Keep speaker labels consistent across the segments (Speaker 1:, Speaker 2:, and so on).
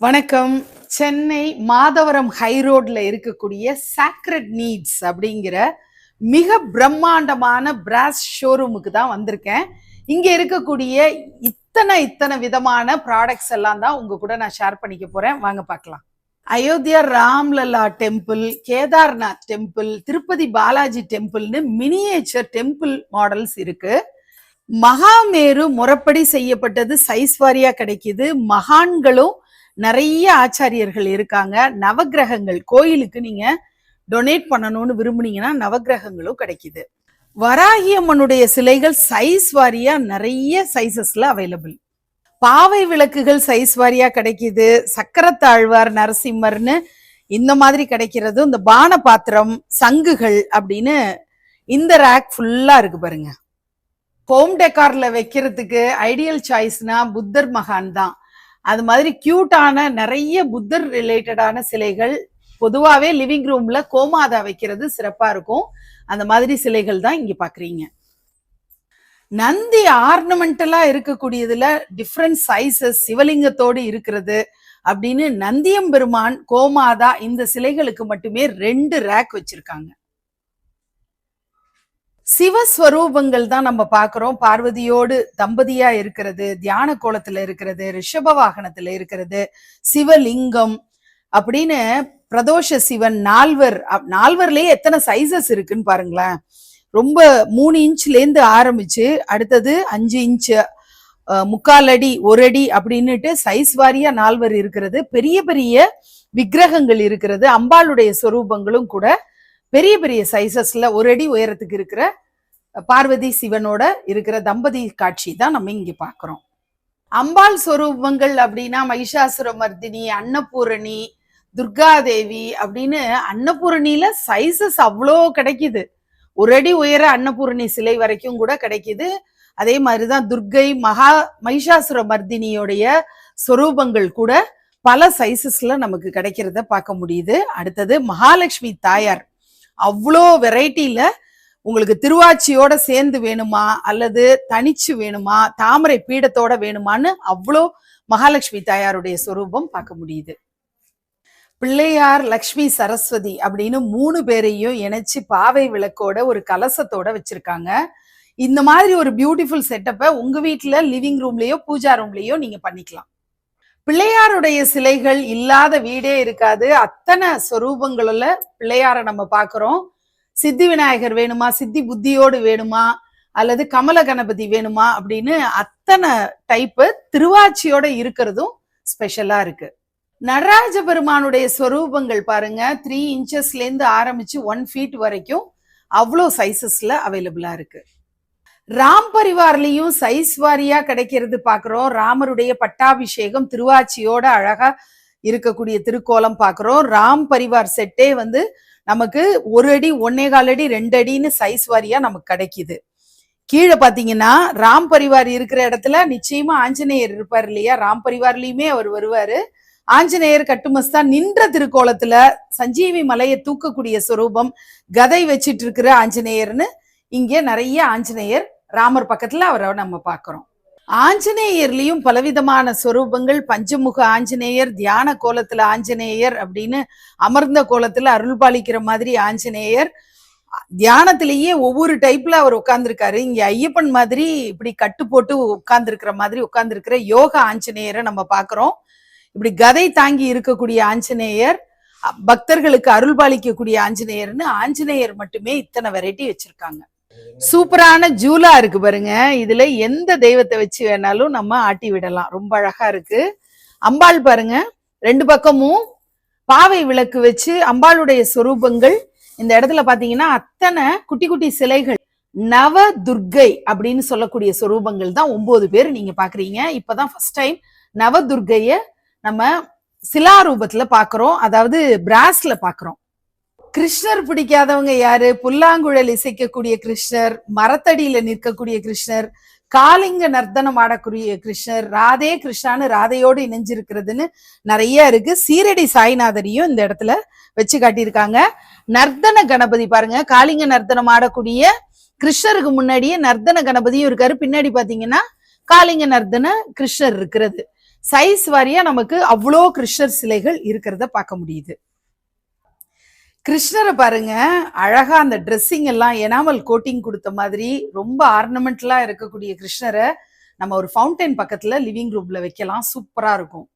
Speaker 1: வணக்கம். சென்னை மாதவரம் ஹைரோட்ல இருக்கக்கூடிய sacred needs அப்படிங்கிற மிக பிரம்மாண்டமான பிராஸ் ஷோரூமுக்கு தான் வந்திருக்கேன். இங்க இருக்கக்கூடிய இத்தனை விதமான ப்ராடக்ட்ஸ் எல்லாம் தான் உங்க கூட நான் ஷேர் பண்ணிக்க போறேன். வாங்க பார்க்கலாம். அயோத்தியா ராம்லல்லா டெம்பிள், கேதார்நாத் டெம்பிள், திருப்பதி பாலாஜி டெம்பிள்னு மினியேச்சர் டெம்பிள் மாடல்ஸ் இருக்கு. மகாமேரு முறைப்படி செய்யப்பட்டது சைஸ் வாரியா கிடைக்குது. மகான்களும் நிறைய ஆச்சாரியர்கள் இருக்காங்க. நவகிரகங்கள் கோயிலுக்கு நீங்க டொனேட் பண்ணணும்னு விரும்புனீங்கன்னா நவகிரகங்களும் கிடைக்குது. வராகி அம்மனுடைய சிலைகள் சைஸ் வாரியா நிறைய சைசஸ்ல அவைலபிள். பாவை விளக்குகள் சைஸ் வாரியா கிடைக்குது. சக்கரத்தாழ்வார், நரசிம்மர்னு இந்த மாதிரி கிடைக்கிறது. இந்த பான பாத்திரம், சங்குகள் அப்படின்னு இந்த ரேக் ஃபுல்லா இருக்கு பாருங்க. ஹோம் டெக்கார்ல வைக்கிறதுக்கு ஐடியல் சாய்ஸ்னா புத்தர் மகான் தான். அது மாதிரி கியூட்டான நிறைய புத்தர் ரிலேட்டடான சிலைகள் பொதுவாகவே லிவிங் ரூம்ல கோமாதா வைக்கிறது சிறப்பா இருக்கும். அந்த மாதிரி சிலைகள் தான் இங்க பாக்குறீங்க. நந்தி ஆர்னமெண்டலா இருக்கக்கூடியதுல டிஃப்ரெண்ட் சைசஸ் சிவலிங்கத்தோடு இருக்கிறது அப்படின்னு நந்தியம்பெருமான், கோமாதா இந்த சிலைகளுக்கு மட்டுமே 2 ரேக் வச்சிருக்காங்க. சிவஸ்வரூபங்கள் தான் நம்ம பாக்குறோம். பார்வதியோடு தம்பதியா இருக்கிறது, தியான கோலத்துல இருக்கிறது, ரிஷப வாகனத்துல இருக்கிறது, சிவலிங்கம் அப்படின்னு பிரதோஷ சிவன், நால்வர்லயே எத்தனை சைசஸ் இருக்குன்னு பாருங்களேன். ரொம்ப 3 இன்ச்ல இருந்து ஆரம்பிச்சு அடுத்தது 5 இன்ச்சு, 3/4 அடி, 1 அடி அப்படின்னுட்டு சைஸ் வாரியா 4 இருக்கிறது. பெரிய பெரிய விக்கிரகங்கள் இருக்கிறது. அம்பாளுடைய சொரூபங்களும் கூட பெரிய பெரிய சைசஸ்ல 1 அடி உயரத்துக்கு இருக்கிற பார்வதி சிவனோட இருக்கிற தம்பதி காட்சி தான் நம்ம இங்க பாக்குறோம். அம்பாள் சொரூபங்கள் அப்படின்னா மகிஷாசுர மர்தினி, அன்னபூரணி, துர்காதேவி அப்படின்னு அன்னபூரணியில சைசஸ் அவ்வளோ கிடைக்குது. 1 அடி உயர அன்னபூரணி சிலை வரைக்கும் கூட கிடைக்குது. அதே மாதிரிதான் துர்கை, மகிஷாசுர மர்தினியோடைய சொரூபங்கள் கூட பல சைசஸ்ல நமக்கு கிடைக்கிறத பார்க்க முடியுது. அடுத்தது மகாலட்சுமி தாயார், அவ்வளோ வெரைட்டியில உங்களுக்கு திருவாச்சியோட சேர்ந்து வேணுமா அல்லது தனிச்சு வேணுமா, தாமரை பீடத்தோட வேணுமான்னு அவ்வளோ மகாலட்சுமி தாயாருடைய சொரூபம் பார்க்க முடியுது. பிள்ளையார், லக்ஷ்மி, சரஸ்வதி அப்படின்னு 3 பேரையும் இணைச்சு பாவை விளக்கோட ஒரு கலசத்தோட வச்சிருக்காங்க. இந்த மாதிரி ஒரு பியூட்டிஃபுல் செட்டப்பை உங்க வீட்டுல லிவிங் ரூம்லயோ பூஜா ரூம்லயோ நீங்க பண்ணிக்கலாம். பிள்ளையாருடைய சிலைகள் இல்லாத வீடே இருக்காது. அத்தனை சொரூபங்கள்ல பிள்ளையார நம்ம பாக்குறோம். சித்தி விநாயகர் வேணுமா, சித்தி புத்தியோடு வேணுமா, அல்லது கமல கணபதி வேணுமா அப்படின்னு அத்தனை டைப்பு திருவாச்சியோட இருக்கிறதும் ஸ்பெஷலா இருக்கு. நடராஜ பெருமானுடைய சொரூபங்கள் பாருங்க, 3 இன்ச்சஸ்ல இருந்து ஆரம்பிச்சு 1 feet வரைக்கும் அவ்வளோ சைசஸ்ல அவைலபிளா இருக்கு. ராம் பரிவார்லயும் சைஸ் வாரியா கிடைக்கிறது பாக்குறோம். ராமருடைய பட்டாபிஷேகம் திருவாச்சியோட அழகா இருக்கக்கூடிய திருக்கோலம் பாக்குறோம். ராம் பரிவார் செட்டே நமக்கு 1 அடி, 1.25 அடி, 2 அடின்னு சைஸ் வாரியா நமக்கு கிடைக்குது. கீழே பாத்தீங்கன்னா ராம் பரிவார் இருக்கிற இடத்துல நிச்சயமா ஆஞ்சநேயர் இருப்பார் இல்லையா. ராம் பரிவார்லயுமே அவர் வருவாரு. ஆஞ்சநேயர் கட்டுமஸ்தா நின்ற திருக்கோலத்துல சஞ்சீவி மலையை தூக்கக்கூடிய சொரூபம், கதை வச்சிட்டு இருக்கிற ஆஞ்சநேயர்னு இங்கே நிறைய ஆஞ்சநேயர் ராமர் பக்கத்துல அவரை நம்ம பாக்குறோம். ஆஞ்சநேயர்லயும் பலவிதமான சொரூபங்கள், பஞ்சமுக ஆஞ்சநேயர், தியான கோலத்துல ஆஞ்சநேயர் அப்படின்னு அமர்ந்த கோலத்துல அருள் பாலிக்கிற மாதிரி ஆஞ்சநேயர், தியானத்திலேயே ஒவ்வொரு டைப்ல அவர் உட்கார்ந்துருக்காரு. இங்க ஐயப்பன் மாதிரி இப்படி கட்டு போட்டு உட்கார்ந்துருக்கிற மாதிரி உட்கார்ந்துருக்கிற யோக ஆஞ்சநேயரை நம்ம பாக்குறோம். இப்படி கதை தாங்கி இருக்கக்கூடிய ஆஞ்சநேயர், பக்தர்களுக்கு அருள் பாலிக்கக்கூடிய ஆஞ்சநேயர்னு ஆஞ்சநேயர் மட்டுமே இத்தனை வெரைட்டி வச்சிருக்காங்க. சூப்பரான ஜூலா இருக்கு பாருங்க. இதுல எந்த தெய்வத்தை வச்சு வேணாலும் நம்ம ஆட்டி விடலாம். ரொம்ப அழகா இருக்கு. அம்பாள் பாருங்க, 2 பக்கமும் பாவை விளக்கு வச்சு அம்பாளுடைய சொரூபங்கள். இந்த இடத்துல பாத்தீங்கன்னா அத்தனை குட்டி குட்டி சிலைகள், நவ துர்கை அப்படின்னு சொல்லக்கூடிய சொரூபங்கள் தான் 9 பேர் நீங்க பாக்குறீங்க. இப்பதான் ஃபர்ஸ்ட் டைம் நவ துர்கைய நம்ம சிலாரூபத்துல பாக்குறோம், அதாவது பிராஸ்ல பாக்குறோம். கிருஷ்ணர் பிடிக்காதவங்க யாரு? புல்லாங்குழல் இசைக்கக்கூடிய கிருஷ்ணர், மரத்தடியில நிற்கக்கூடிய கிருஷ்ணர், காளிங்க நர்த்தனம் ஆடக்கூடிய கிருஷ்ணர், ராதே கிருஷ்ணான்னு ராதையோடு இணைஞ்சிருக்கிறதுன்னு நிறைய இருக்கு. சீரடி சாய்நாதரையும் இந்த இடத்துல வச்சு காட்டியிருக்காங்க. நர்த்தன கணபதி பாருங்க, காளிங்க நர்த்தனம் ஆடக்கூடிய கிருஷ்ணருக்கு முன்னாடியே நர்த்தன கணபதியும் இருக்காரு. பின்னாடி பாத்தீங்கன்னா காளிங்க நர்த்தன கிருஷ்ணர் இருக்கிறது. சைஸ் வாரியா நமக்கு அவ்வளோ கிருஷ்ணர் சிலைகள் இருக்கிறத பார்க்க முடியுது. கிருஷ்ணரை பாருங்க, அழகா அந்த ட்ரெஸ்ஸிங் எல்லாம் எனாமல் கோட்டிங் கொடுத்த மாதிரி ரொம்ப ஆர்னமெண்டலா இருக்கக்கூடிய கிருஷ்ணரை நம்ம ஒரு ஃபவுண்டைன் பக்கத்துல லிவிங் ரூம்ல வைக்கலாம், சூப்பரா இருக்கும்.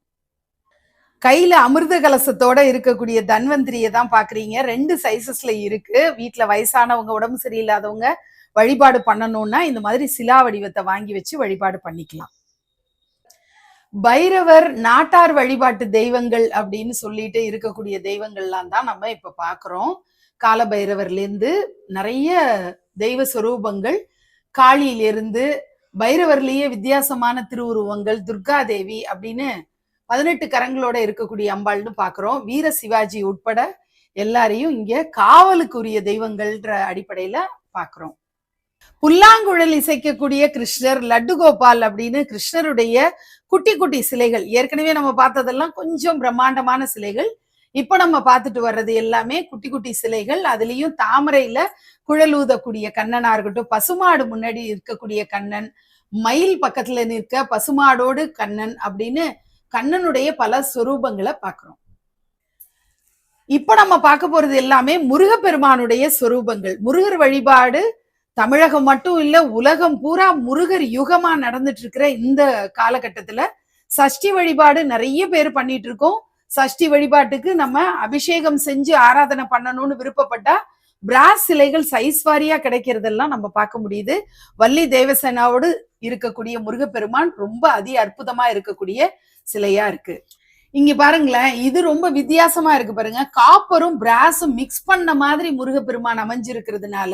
Speaker 1: கையில அமிர்த கலசத்தோட இருக்கக்கூடிய தன்வந்திரியை தான் பாக்குறீங்க. 2 சைசஸ்ல இருக்கு. வீட்டுல வயசானவங்க, உடம்பு சரியில்லாதவங்க வழிபாடு பண்ணணும்னா இந்த மாதிரி சிலா வடிவத்தை வாங்கி வச்சு வழிபாடு பண்ணிக்கலாம். பைரவர் நாட்டார் வழிபாட்டு தெய்வங்கள் அப்படின்னு சொல்லிட்டு இருக்கக்கூடிய தெய்வங்கள்லாம் தான் நம்ம இப்ப பாக்குறோம். கால பைரவர்ல இருந்து நிறைய தெய்வ சொரூபங்கள், காளியிலிருந்து பைரவர்லயே வித்தியாசமான திருவுருவங்கள், துர்கா தேவி அப்படின்னு 18 கரங்களோட இருக்கக்கூடிய அம்பாள்னு பாக்குறோம். வீர சிவாஜி உட்பட எல்லாரையும் இங்க காவலுக்குரிய தெய்வங்கள்ன்ற அடிப்படையில பாக்குறோம். புல்லாங்குழல் இசைக்கக்கூடிய கிருஷ்ணர், லட்டு கோபால் அப்படின்னு கிருஷ்ணருடைய குட்டி குட்டி சிலைகள். ஏற்கனவே நம்ம பார்த்ததெல்லாம் கொஞ்சம் பிரம்மாண்டமான சிலைகள். இப்ப நம்ம பார்த்துட்டு வர்றது எல்லாமே குட்டி குட்டி சிலைகள். அதுலயும் தாமரையில குழல் ஊதக்கூடிய கண்ணனா இருக்கட்டும், பசுமாடு முன்னாடி இருக்கக்கூடிய கண்ணன், மயில் பக்கத்துல நிற்க பசுமாடோடு கண்ணன் அப்படின்னு கண்ணனுடைய பல சொரூபங்களை பார்க்கிறோம். இப்ப நம்ம பார்க்க போறது எல்லாமே முருகப்பெருமானுடைய சொரூபங்கள். முருகர் வழிபாடு தமிழகம் மட்டும் இல்ல, உலகம் பூரா முருகர் யுகமா நடந்துட்டு இருக்கிற இந்த காலகட்டத்துல சஷ்டி வழிபாடு நிறைய பேர் பண்ணிட்டு இருக்கோம். சஷ்டி வழிபாட்டுக்கு நம்ம அபிஷேகம் செஞ்சு ஆராதனை பண்ணணும்னு விருப்பப்பட்டா பிராஸ் சிலைகள் சைஸ் வாரியா கிடைக்கிறதெல்லாம் நம்ம பார்க்க முடியுது. வள்ளி தேவசேனாவோடு இருக்கக்கூடிய முருகப்பெருமான் ரொம்ப அதி அற்புதமா இருக்கக்கூடிய சிலையா இருக்கு. இங்க பாருங்களேன், இது ரொம்ப வித்தியாசமா இருக்கு பாருங்க. காப்பரும் பிராஸும் மிக்ஸ் பண்ண மாதிரி முருகப்பெருமான் அமைஞ்சிருக்கிறதுனால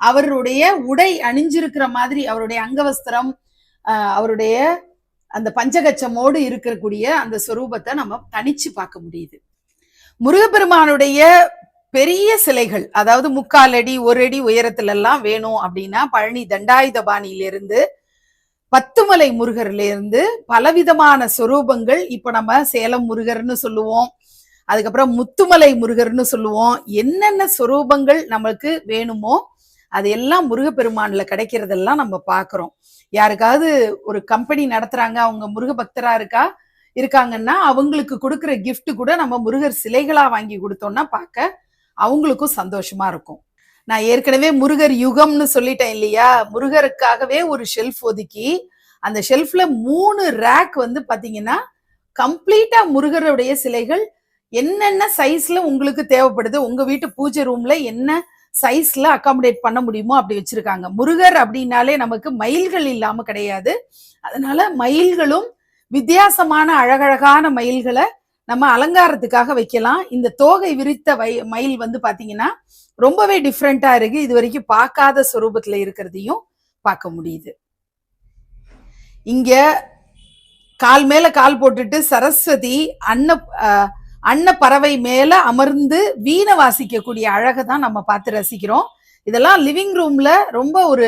Speaker 1: அவருடைய உடை அணிஞ்சிருக்கிற மாதிரி, அவருடைய அங்கவஸ்திரம், அவருடைய அந்த பஞ்சகச்சமோடு இருக்கக்கூடிய அந்த சொரூபத்தை நம்ம தனிச்சு பார்க்க முடியுது. முருகப்பெருமானுடைய பெரிய சிலைகள், அதாவது 3/4 அடி 1 அடி உயரத்துல எல்லாம் வேணும் அப்படின்னா பழனி தண்டாயுதபாணியிலிருந்து, பத்துமலை முருகர்ல இருந்து பலவிதமான சொரூபங்கள். இப்ப நம்ம சேலம் முருகர்னு சொல்லுவோம், அதுக்கப்புறம் முத்துமலை முருகர்னு சொல்லுவோம். என்னென்ன சொரூபங்கள் நமக்கு வேணுமோ அது எல்லாம் முருகப்பெருமான்ல கிடைக்கிறதெல்லாம் நம்ம பாக்குறோம். யாருக்காவது ஒரு கம்பெனி நடத்துறாங்க, அவங்க முருக பக்தரா இருக்காங்கன்னா அவங்களுக்கு கொடுக்குற கிஃப்ட் கூட நம்ம முருகர் சிலைகளா வாங்கி கொடுத்தோம்னா பார்க்க அவங்களுக்கும் சந்தோஷமா இருக்கும். நான் ஏற்கனவே முருகர் யுகம்னு சொல்லிட்டேன் இல்லையா? முருகருக்காகவே ஒரு ஷெல்ஃப் ஒதுக்கி அந்த ஷெல்ஃப்ல 3 ரேக் வந்து பாத்தீங்கன்னா கம்ப்ளீட்டா முருகருடைய சிலைகள் என்னென்ன சைஸ்ல உங்களுக்கு தேவைப்படுது, உங்க வீட்டு பூஜை ரூம்ல என்ன சைஸ்ல அகாமடேட் பண்ண முடியுமோ அப்படி வச்சிருக்காங்க. முருகர் அப்படின்னாலே நமக்கு மயில்கள் இல்லாம கிடையாது. அதனால மயில்களும் வித்தியாசமான அழகழகான மயில்களை நம்ம அலங்காரத்துக்காக வைக்கலாம். இந்த தோகை விரித்த மயில் வந்து பாத்தீங்கன்னா ரொம்பவே டிஃப்ரெண்டா இருக்கு. இது வரைக்கும் பார்க்காத சொரூபத்துல இருக்கிறதையும் பார்க்க முடியுது. இங்க கால் மேல கால் போட்டுட்டு சரஸ்வதி அன்ன பறவை மேல அமர்ந்து வீணை வாசிக்கக்கூடிய அழகை தான் நம்ம பார்த்து ரசிக்கிறோம். இதெல்லாம் லிவிங் ரூம்ல ரொம்ப ஒரு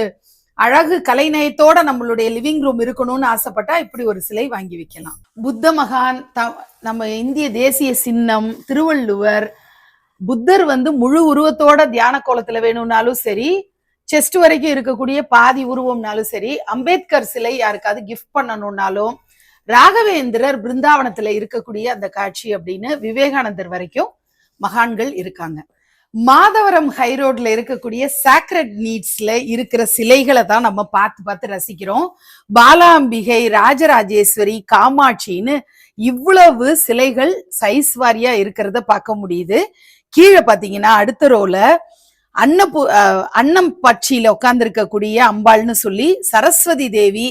Speaker 1: அழகு கலைநயத்தோட நம்மளுடைய லிவிங் ரூம் இருக்கணும்னு ஆசைப்பட்டா இப்படி ஒரு சிலை வாங்கி வைக்கலாம். புத்த மகான், நம்ம இந்திய தேசிய சின்னம், திருவள்ளுவர், புத்தர் வந்து முழு உருவத்தோட தியான கோலத்துல வேணும்னாலும் சரி, செஸ்ட் வரைக்கும் இருக்கக்கூடிய பாதி உருவம்னாலும் சரி, அம்பேத்கர் சிலை யாருக்காவது கிஃப்ட் பண்ணணும்னாலும், ராகவேந்திரர் பிருந்தாவனத்துல இருக்கக்கூடிய அந்த காட்சி அப்படின்னு விவேகானந்தர் வரைக்கும் மகான்கள் இருக்காங்க. மாதவரம் ஹைரோட்ல இருக்கக்கூடிய சாக்ரட் நீட்ஸ்ல இருக்கிற சிலைகளை தான் நம்ம பார்த்து ரசிக்கிறோம். பாலாம்பிகை, ராஜராஜேஸ்வரி, காமாட்சின்னு இவ்வளவு சிலைகள் சைஸ் வாரியா இருக்கிறத பார்க்க முடியுது. கீழே பாத்தீங்கன்னா அடுத்த ரோல அன்னம் பட்சியில உட்கார்ந்து இருக்கக்கூடிய அம்பாள்னு சொல்லி சரஸ்வதி தேவி,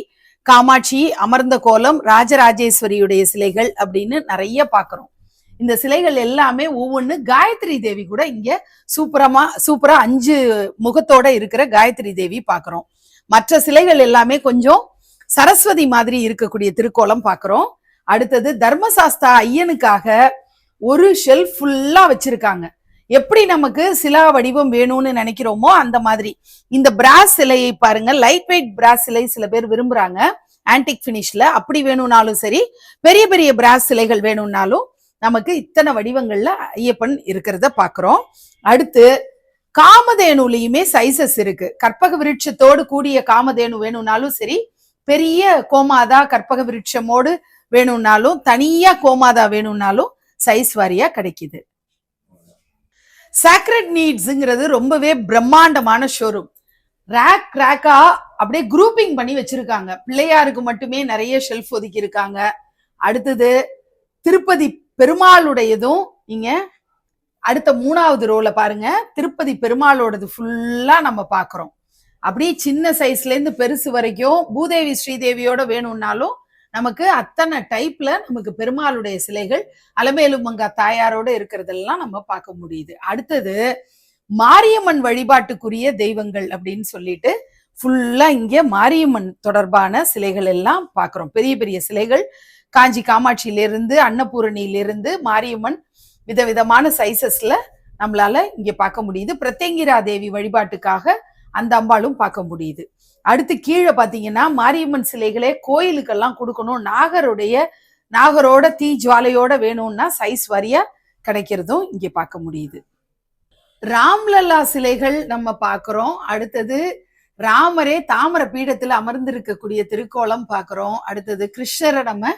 Speaker 1: காமாட்சி அமர்ந்த கோலம், ராஜராஜேஸ்வரியுடைய சிலைகள் அப்படின்னு நிறைய பாக்குறோம். இந்த சிலைகள் எல்லாமே ஒவ்வொன்னு காயத்ரி தேவி கூட இங்க சூப்பரா 5 முகத்தோட இருக்கிற காயத்ரி தேவி பாக்குறோம். மற்ற சிலைகள் எல்லாமே கொஞ்சம் சரஸ்வதி மாதிரி இருக்கக்கூடிய திருக்கோலம் பாக்குறோம். அடுத்தது தர்மசாஸ்தா ஐயனுக்காக ஒரு ஷெல்ஃப் ஃபுல்லா வச்சிருக்காங்க. எப்படி நமக்கு சிலா வடிவம் வேணும்னு நினைக்கிறோமோ அந்த மாதிரி இந்த பிராஸ் சிலையை பாருங்க. லைட் வெயிட் பிராஸ் சிலை சில பேர் விரும்புறாங்க, ஆன்டிக் பினிஷ்ல. அப்படி வேணும்னாலும் சரி, பெரிய பெரிய பிராஸ் சிலைகள் வேணும்னாலும் நமக்கு இத்தனை வடிவங்கள்ல ஐயப்பன் இருக்கிறத பாக்குறோம். அடுத்து காமதேனுலயுமே சைசஸ் இருக்கு. கற்பக விருட்சத்தோடு கூடிய காமதேனு வேணும்னாலும் சரி, பெரிய கோமாதா கற்பக விருட்சமோடு வேணும்னாலும், தனியா கோமாதா வேணும்னாலும் சைஸ் வாரியா கிடைக்குது. சாக்ரெட் நீட்ஸ்ங்கிறது ரொம்பவே பிரம்மாண்டமான ஷோரூம். ரேக் ரேக்கா அப்படியே குரூப்பிங் பண்ணி வச்சிருக்காங்க. பிள்ளையாருக்கு மட்டுமே நிறைய ஷெல்ஃப் ஒதுக்கி இருக்காங்க. அடுத்தது திருப்பதி பெருமாளுடையதும் இங்க அடுத்த 3வது ரோல பாருங்க, திருப்பதி பெருமாளோடது ஃபுல்லா நம்ம பாக்குறோம். அப்படியே சின்ன சைஸ்ல இருந்து பெருசு வரைக்கும் பூதேவி ஸ்ரீதேவியோட வேணும்னாலும் நமக்கு அத்தனை டைப்ல நமக்கு பெருமாளுடைய சிலைகள் அலமேலுமங்கா தாயாரோட இருக்கிறதெல்லாம் நம்ம பார்க்க முடியுது. அடுத்தது மாரியம்மன் வழிபாட்டுக்குரிய தெய்வங்கள் அப்படின்னு சொல்லிட்டு ஃபுல்லா இங்க மாரியம்மன் தொடர்பான சிலைகள் எல்லாம் பாக்குறோம். பெரிய பெரிய சிலைகள் காஞ்சி காமாட்சியிலிருந்து அன்னபூரணியிலிருந்து மாரியம்மன் விதவிதமான சைசஸ்ல நம்மளால இங்க பார்க்க முடியுது. பிரத்யங்கிரா தேவி வழிபாட்டுக்காக அந்த அம்பாலும் பார்க்க முடியுது. அடுத்து கீழே பாத்தீங்கன்னா மாரியம்மன் சிலைகளே கோயிலுக்கெல்லாம் கொடுக்கணும், நாகரோட தீ ஜுவாலையோட வேணும்னா சைஸ் வாரியா கிடைக்கிறதும் இங்க பார்க்க முடியுது. ராம்லல்லா சிலைகள் நம்ம பார்க்கிறோம். அடுத்தது ராமரே தாமர பீடத்துல அமர்ந்திருக்கக்கூடிய திருக்கோலம் பார்க்கிறோம். அடுத்தது கிருஷ்ணரை நம்ம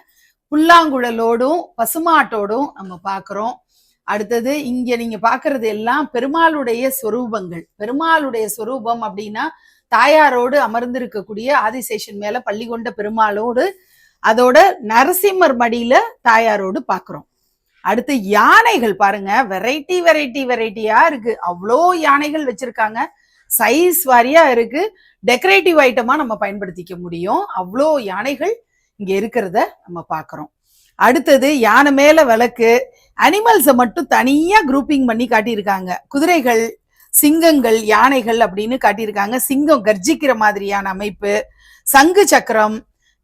Speaker 1: புல்லாங்குழலோடும் பசுமாட்டோடும் நம்ம பார்க்கிறோம். அடுத்தது இங்க நீங்க பாக்குறது எல்லாம் பெருமாளுடைய சொரூபங்கள். பெருமாளுடைய சொரூபம் அப்படின்னா தாயாரோடு அமர்ந்திருக்கக்கூடிய ஆதிசேஷன் மேல பள்ளி கொண்ட பெருமாளோடு அதோட நரசிம்மர் மடியில தாயாரோடு பாக்குறோம். அடுத்து யானைகள் பாருங்க, வெரைட்டியா இருக்கு. அவ்வளோ யானைகள் வச்சிருக்காங்க, சைஸ் வாரியா இருக்கு. டெக்கரேட்டிவ் ஐட்டமா நம்ம பயன்படுத்திக்க முடியும். அவ்வளோ யானைகள் இங்க இருக்கிறத நம்ம பாக்குறோம். அடுத்தது யானை மேல விளக்கு, அனிமல்ஸை மட்டும் தனியா குரூப்பிங் பண்ணி காட்டியிருக்காங்க. குதிரைகள், சிங்கங்கள், யானைகள் அப்படின்னு காட்டியிருக்காங்க. சிங்கம் கர்ஜிக்கிற மாதிரியான அமைப்பு, சங்கு சக்கரம்.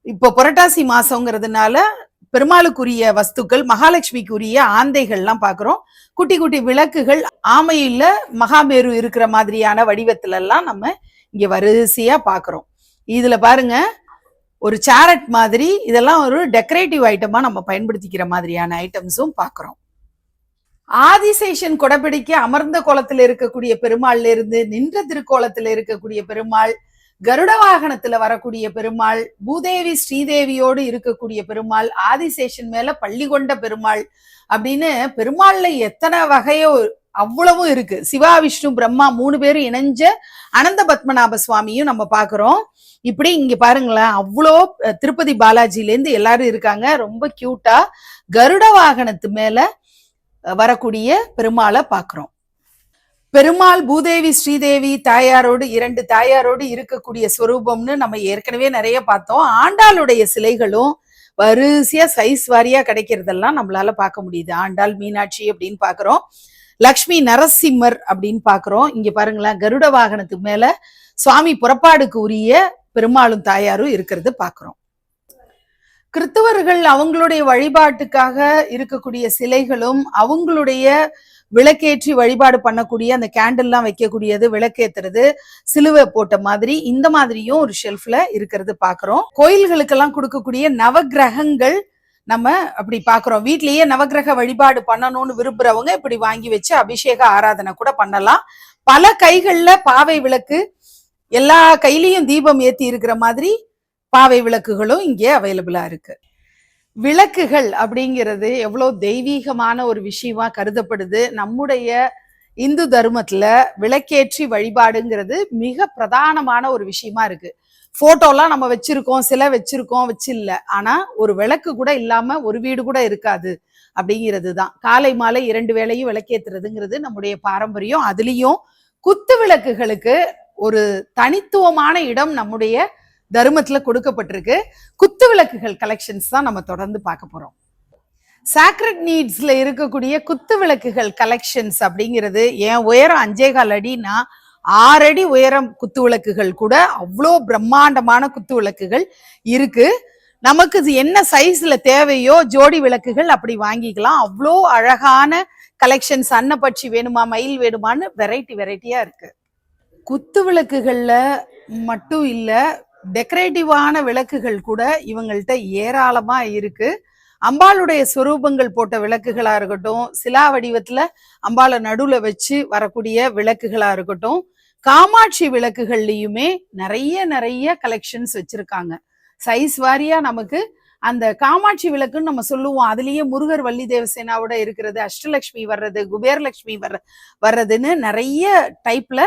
Speaker 1: இப்போ புரட்டாசி மாசங்கிறதுனால பெருமாளுக்குரிய வஸ்துக்கள், மகாலட்சுமிக்குரிய ஆந்தைகள்லாம் பாக்குறோம். குட்டி குட்டி விளக்குகள், ஆமையில மகாமேரு இருக்கிற மாதிரியான வடிவத்துல எல்லாம் நம்ம இங்க வரிசையா பாக்குறோம். இதுல பாருங்க ஒரு சேரட் மாதிரி, இதெல்லாம் ஒரு டெக்கரேட்டிவ் ஐட்டமா நம்ம பயன்படுத்திக்கிற மாதிரியான ஐட்டம்ஸும் பாக்குறோம். ஆதிசேஷன் கொடைப்பிடிக்க அமர்ந்த கோலத்துல இருக்கக்கூடிய பெருமாள்ல இருந்து நின்ற திருக்கோலத்துல இருக்கக்கூடிய பெருமாள், கருட வாகனத்துல வரக்கூடிய பெருமாள், பூதேவி ஸ்ரீதேவியோடு இருக்கக்கூடிய பெருமாள், ஆதிசேஷன் மேல பள்ளி கொண்ட பெருமாள் அப்படின்னு பெருமாள்ல எத்தனை வகையோ அவ்வளவும் இருக்கு. சிவா விஷ்ணு பிரம்மா 3 பேரும் இணைஞ்ச அனந்த பத்மநாப சுவாமியும் நம்ம பாக்குறோம். இப்படி இங்க பாருங்களேன், அவ்வளோ திருப்பதி பாலாஜில இருந்து எல்லாரும் இருக்காங்க. ரொம்ப கியூட்டா கருட வாகனத்து மேல வரக்கூடிய பெருமாளை பாக்குறோம். பெருமாள் பூதேவி ஸ்ரீதேவி தாயாரோடு 2 தாயாரோடு இருக்கக்கூடிய ஸ்வரூபம்னு நம்ம ஏற்கனவே நிறைய பார்த்தோம். ஆண்டாளுடைய சிலைகளும் வரிசையா சைஸ் வாரியா கிடைக்கிறதெல்லாம் நம்மளால பார்க்க முடியுது. ஆண்டாள் மீனாட்சி அப்படின்னு பாக்குறோம், லக்ஷ்மி நரசிம்மர் அப்படின்னு பாக்குறோம். இங்க பாருங்களேன், கருட வாகனத்துக்கு மேல சுவாமி புறப்பாடுக்கு உரிய பெருமாளும் தாயாரும் இருக்கிறது பாக்குறோம். கிறிஸ்தவர்கள் அவங்களுடைய வழிபாட்டுக்காக இருக்கக்கூடிய சிலைகளும், அவங்களுடைய விளக்கேற்றி வழிபாடு பண்ணக்கூடிய அந்த கேண்டில்லாம் வைக்கக்கூடியது, விளக்கேத்துறது, சிலுவை போட்ட மாதிரி இந்த மாதிரியும் ஒரு ஷெல்ஃப்ல இருக்கிறது பாக்குறோம். கோயில்களுக்கெல்லாம் கொடுக்கக்கூடிய நவகிரகங்கள் நம்ம அப்படி பாக்குறோம். வீட்லயே நவகிரக வழிபாடு பண்ணணும்னு விரும்புறவங்க இப்படி வாங்கி வச்சு அபிஷேக ஆராதனை கூட பண்ணலாம். பல கைகள்ல பாவை விளக்கு, எல்லா கையிலையும் தீபம் ஏத்தி இருக்கிற மாதிரி பாவை விளக்குகளும் இங்கே அவைலபிளா இருக்கு. விளக்குகள் அப்படிங்கிறது எவ்வளவு தெய்வீகமான ஒரு விஷயமா கருதப்படுது. நம்முடைய இந்து தர்மத்துல விளக்கேற்றி வழிபாடுங்கிறது மிக பிரதானமான ஒரு விஷயமா இருக்கு. போட்டோலாம் நம்ம வச்சிருக்கோம், சிலை வச்சிருக்கோம், வச்சில்ல. ஆனா ஒரு விளக்கு கூட இல்லாம ஒரு வீடு கூட இருக்காது அப்படிங்கிறது தான். காலை மாலை 2 வேளையும் விளக்கேத்துறதுங்கிறது நம்முடைய பாரம்பரியம். அதுலயும் குத்து விளக்குகளுக்கு ஒரு தனித்துவமான இடம் நம்முடைய தர்மத்துல கொடுக்கப்பட்டிருக்கு. குத்து விளக்குகள் கலெக்ஷன்ஸ் தான் நம்ம தொடர்ந்து பார்க்க போறோம். சாக்ரெட் நீட்ஸ்ல இருக்கக்கூடிய குத்து விளக்குகள் கலெக்ஷன்ஸ் அப்படிங்கிறது, என் உயரம் 5.25 அடினா 6 அடி உயரம் குத்து விளக்குகள் கூட அவ்வளோ பிரம்மாண்டமான குத்து விளக்குகள் இருக்கு. நமக்கு என்ன சைஸ்ல தேவையோ ஜோடி விளக்குகள் அப்படி வாங்கிக்கலாம். அவ்வளோ அழகான கலெக்ஷன்ஸ். அன்னப்பட்சி வேணுமா, மயில் வேணுமான்னு வெரைட்டியா இருக்கு. குத்து விளக்குகள்ல மட்டும் இல்ல, டெக்கரேட்டிவான விளக்குகள் கூட இவங்கள்ட்ட ஏராளமா இருக்கு. அம்பாளுடைய சொரூபங்கள் போட்ட விளக்குகளா இருக்கட்டும், சிலா வடிவத்துல அம்பாளை நடுவுல வச்சு வரக்கூடிய விளக்குகளா இருக்கட்டும், காமாட்சி விளக்குகள்லயுமே நிறைய கலெக்ஷன்ஸ் வச்சிருக்காங்க. சைஸ் வாரியா நமக்கு அந்த காமாட்சி விளக்குன்னு நம்ம சொல்லுவோம். அதுலயே முருகர் வள்ளி தேவசேனாவோட இருக்கிறது, அஷ்டலட்சுமி வர்றது, குபேரலட்சுமி வர்றதுன்னு நிறைய டைப்ல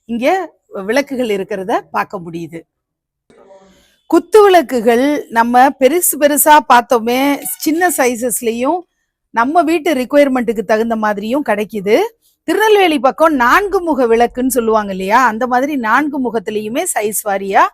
Speaker 1: இங்க விளக்குகள் இருக்கிறத பார்க்க முடியுது. குத்து விளக்குகள் நம்ம பெருசா பார்த்தோமே, சின்ன சைசஸ்லயும் நம்ம வீட்டு ரிக்குவயர்மெண்ட்டுக்கு தகுந்த மாதிரியும் கிடைக்குது. திருநெல்வேலி பக்கம் 4 முக விளக்குன்னு சொல்லுவாங்க இல்லையா, அந்த மாதிரி 4 முகத்திலையுமே சைஸ் வாரியா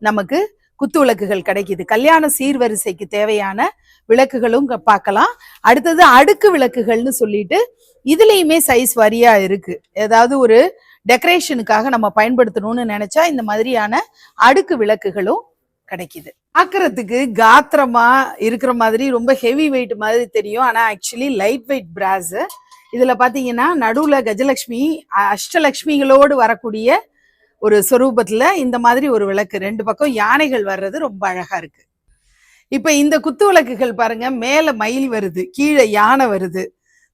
Speaker 1: நமக்கு குத்து விளக்குகள் கிடைக்குது. கல்யாண சீர்வரிசைக்கு தேவையான விளக்குகளும் பார்க்கலாம். அடுத்தது அடுக்கு விளக்குகள்னு சொல்லிட்டு இதுலயுமே சைஸ் வாரியா இருக்கு. ஏதாவது ஒரு டெக்கரேஷனுக்காக நம்ம பயன்படுத்தணும்னு நினைச்சா இந்த மாதிரியான அடுக்கு விளக்குகளும் கிடைக்குது. பார்க்கறதுக்கு காத்திரமா இருக்கிற மாதிரி ரொம்ப ஹெவி வெயிட் மாதிரி தெரியும், ஆனா ஆக்சுவலி லைட் வெயிட் பிராஸ். இதுல பாத்தீங்கன்னா நடுவுல கஜலட்சுமி அஷ்டலட்சுமிகளோடு வரக்கூடிய ஒரு சொரூபத்துல இந்த மாதிரி ஒரு விளக்கு, 2 பக்கம் யானைகள் வர்றது ரொம்ப அழகா இருக்கு. இப்ப இந்த குத்து விளக்குகள் பாருங்க, மேல மயில் வருது, கீழே யானை வருது,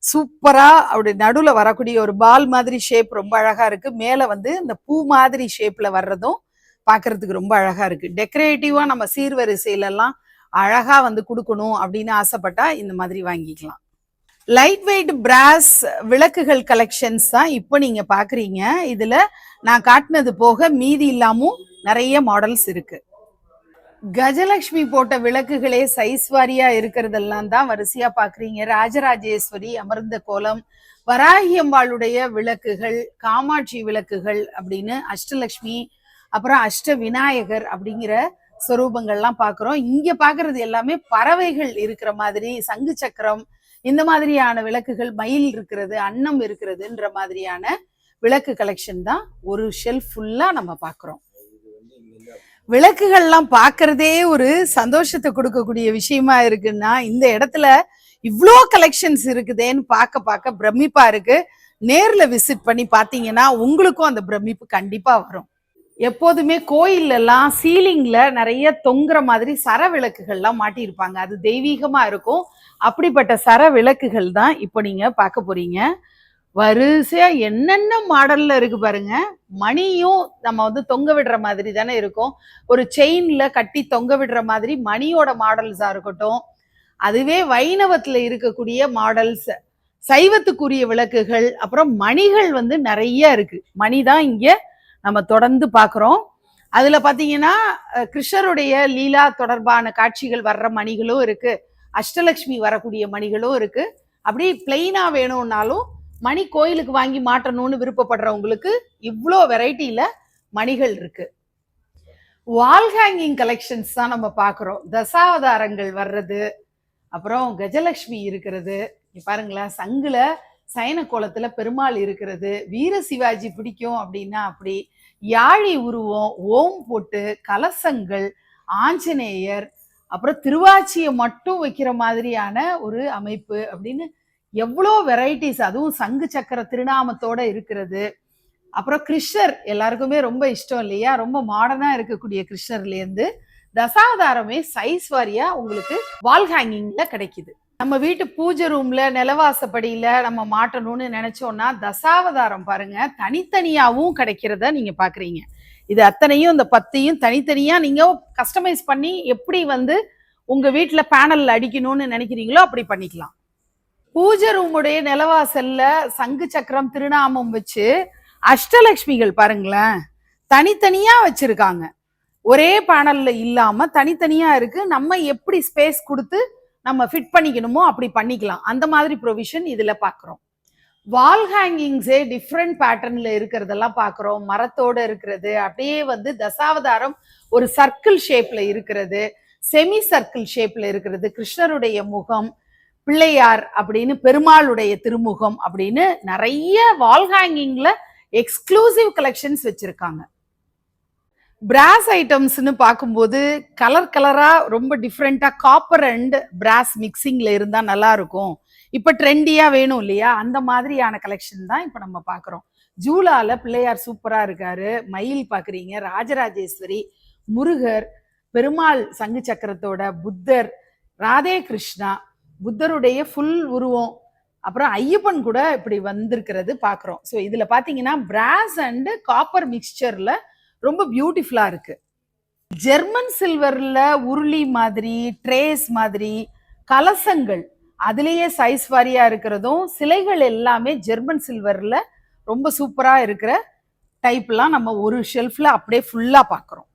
Speaker 1: சூப்பரா அப்படி நடுவுல வரக்கூடிய ஒரு பால் மாதிரி ஷேப் ரொம்ப அழகா இருக்கு. மேல இந்த பூ மாதிரி ஷேப்ல வர்றதும் பாக்குறதுக்கு ரொம்ப அழகா இருக்கு. டெக்கரேட்டிவா நம்ம சீர்வரிசையில எல்லாம் அழகா கொடுக்கணும் அப்படின்னு ஆசைப்பட்டா இந்த மாதிரி வாங்கிக்கலாம். லைட் வெயிட் பிராஸ் விளக்குகள் கலெக்ஷன்ஸ் தான் இப்போ நீங்க பாக்குறீங்க. இதுல நான் காட்டினது போக மீதி இல்லாமும் நிறைய மாடல்ஸ் இருக்கு. கஜலட்சுமி போட்ட விளக்குகளே சைஸ் வாரியா இருக்கிறதெல்லாம் தான் வரிசையா பாக்குறீங்க. ராஜராஜேஸ்வரி அமர்ந்த கோலம், வராகி அம்பாளுடைய விளக்குகள், காமாட்சி விளக்குகள் அப்படின்னு அஷ்டலட்சுமி, அப்புறம் அஷ்ட விநாயகர் அப்படிங்கிற சொரூபங்கள்லாம் பாக்குறோம். இங்க பாக்குறது எல்லாமே பறவைகள் இருக்கிற மாதிரி, சங்கு சக்கரம், இந்த மாதிரியான விளக்குகள், மயில் இருக்கிறது, அன்னம் இருக்கிறதுன்ற மாதிரியான விளக்கு கலெக்ஷன் தான் ஒரு ஷெல்ஃப் ஃபுல்லா நம்ம பாக்குறோம். விளக்குகள்லாம் பாக்குறதே ஒரு சந்தோஷத்தை கொடுக்கக்கூடிய விஷயமா இருக்குன்னா, இந்த இடத்துல இவ்வளோ கலெக்ஷன்ஸ் இருக்குதேன்னு பார்க்க பிரமிப்பா இருக்கு. நேர்ல விசிட் பண்ணி பாத்தீங்கன்னா உங்களுக்கும் அந்த பிரமிப்பு கண்டிப்பா வரும். எப்போதுமே கோயில்ல எல்லாம் சீலிங்ல நிறைய தொங்குற மாதிரி சர விளக்குகள்லாம் மாட்டியிருப்பாங்க, அது தெய்வீகமா இருக்கும். அப்படிப்பட்ட சர விளக்குகள் தான் இப்போ நீங்க பார்க்க போறீங்க. வரிசையா என்னென்ன மாடல்ல இருக்கு பாருங்க. மணியும் நம்ம தொங்க விடுற மாதிரி தானே இருக்கும், ஒரு செயின்ல கட்டி தொங்க விடுற மாதிரி மணியோட மாடல்ஸா இருக்கட்டும், அதுவே வைணவத்துல இருக்கக்கூடிய மாடல்ஸ், சைவத்துக்குரிய விளக்குகள், அப்புறம் மணிகள் நிறைய இருக்கு. மணி தான் இங்க நம்ம தொடர்ந்து பாக்குறோம். அதுல பாத்தீங்கன்னா கிருஷ்ணருடைய லீலா தொடர்பான காட்சிகள் வர்ற மணிகளும் இருக்கு, அஷ்டலட்சுமி வரக்கூடிய மணிகளும் இருக்கு. அப்படி பிளெயினா வேணும்னாலும் மணி கோயிலுக்கு வாங்கி மாட்டணும்னு விருப்பப்படுறவங்களுக்கு இவ்வளோ வெரைட்டியில மணிகள் இருக்கு. வால் ஹேங்கிங் கலெக்ஷன்ஸ் தான் நம்ம பாக்குறோம். தசாவதாரங்கள் வர்றது, அப்புறம் கஜலட்சுமி இருக்கிறது, பாருங்களேன், சங்குல சயன கோலத்துல பெருமாள் இருக்கிறது, வீர சிவாஜி பிடிக்கும் அப்படின்னா அப்படி, யாழி உருவம், ஓம் போட்டு, கலசங்கள், ஆஞ்சநேயர், அப்புறம் திருவாச்சியை மட்டும் வைக்கிற மாதிரியான ஒரு அமைப்பு அப்படின்னு எவ்வளோ வெரைட்டிஸ், அதுவும் சங்கு சக்கர திருநாமத்தோட இருக்கிறது. அப்புறம் கிருஷ்ணர் எல்லாருக்குமே ரொம்ப இஷ்டம் இல்லையா, ரொம்ப மாடர்னா இருக்கக்கூடிய கிருஷ்ணர்ல இருந்து தசாவதாரமே சைஸ் வாரியா உங்களுக்கு வால் ஹேங்கிங்ல கிடைக்குது. நம்ம வீட்டு பூஜை ரூம்ல நிலவாசப்படியில நம்ம மாட்டணும்னு நினைச்சோம்னா தசாவதாரம் பாருங்க தனித்தனியாவும் கிடைக்கிறத நீங்க பாக்குறீங்க. இது அத்தனையும் இந்த 10யும் தனித்தனியா நீங்க கஸ்டமைஸ் பண்ணி எப்படி உங்க வீட்டுல பேனல்ல அடிக்கணும்னு நினைக்கிறீங்களோ அப்படி பண்ணிக்கலாம். பூஜை ரூமுடைய நிலவாசல்ல சங்கு சக்கரம் திருநாமம் வச்சு அஷ்டலட்சுமிகள் பாருங்களேன் தனித்தனியா வச்சிருக்காங்க, ஒரே பேனல்ல இல்லாம தனித்தனியா இருக்கு. நம்ம எப்படி ஸ்பேஸ் கொடுத்து நம்ம ஃபிட் பண்ணிக்கணுமோ அப்படி பண்ணிக்கலாம், அந்த மாதிரி ப்ரொவிஷன் இதுல பாக்குறோம். வால் ஹேங்கிங்ஸே டிஃப்ரெண்ட் பேட்டர்ன்ல இருக்கிறதெல்லாம் பாக்குறோம். மரத்தோட இருக்கிறது, அப்படியே தசாவதாரம் ஒரு சர்க்கிள் ஷேப்ல இருக்கிறது, செமி சர்க்கிள் ஷேப்ல இருக்கிறது, கிருஷ்ணருடைய முகம், பிள்ளையார் அப்படின்னு பெருமாளுடைய திருமுகம் அப்படின்னு நிறைய வால் ஹேங்கிங்ல எக்ஸ்க்ளூசிவ் கலெக்ஷன்ஸ் வச்சிருக்காங்க. பிராஸ் ஐட்டம்ஸ்னு பார்க்கும்போது கலர் கலரா ரொம்ப டிஃப்ரெண்டா காப்பர் அண்ட் பிராஸ் மிக்சிங்ல இருந்தா நல்லா இருக்கும், இப்ப ட்ரெண்டியா வேணும் இல்லையா, அந்த மாதிரியான கலெக்ஷன் தான் இப்ப நம்ம பாக்குறோம். ஜூலால பிள்ளையார் சூப்பரா இருக்காரு, மயில் பாக்குறீங்க, ராஜராஜேஸ்வரி, முருகர், பெருமாள் சங்கு சக்கரத்தோட, புத்தர், ராதே கிருஷ்ணா, புத்தருடைய ஃபுல் உருவம், அப்புறம் ஐயப்பன் கூட இப்படி வந்திருக்கிறது பாக்குறோம். ஸோ இதுல பாத்தீங்கன்னா பிராஸ் அண்ட் காப்பர் மிக்சர்ல ரொம்ப பியூட்டிஃபுல்லா இருக்கு. ஜெர்மன் சில்வர்ல உருளி மாதிரி, ட்ரேஸ் மாதிரி, கலசங்கள் அதுலயே சைஸ் வாரியா இருக்கிறதும், சிலைகள் எல்லாமே ஜெர்மன் சில்வர்ல ரொம்ப சூப்பரா இருக்கிற டைப்லாம் நம்ம ஒரு ஷெல்ஃப்ல அப்படியே ஃபுல்லா பார்க்குறோம்.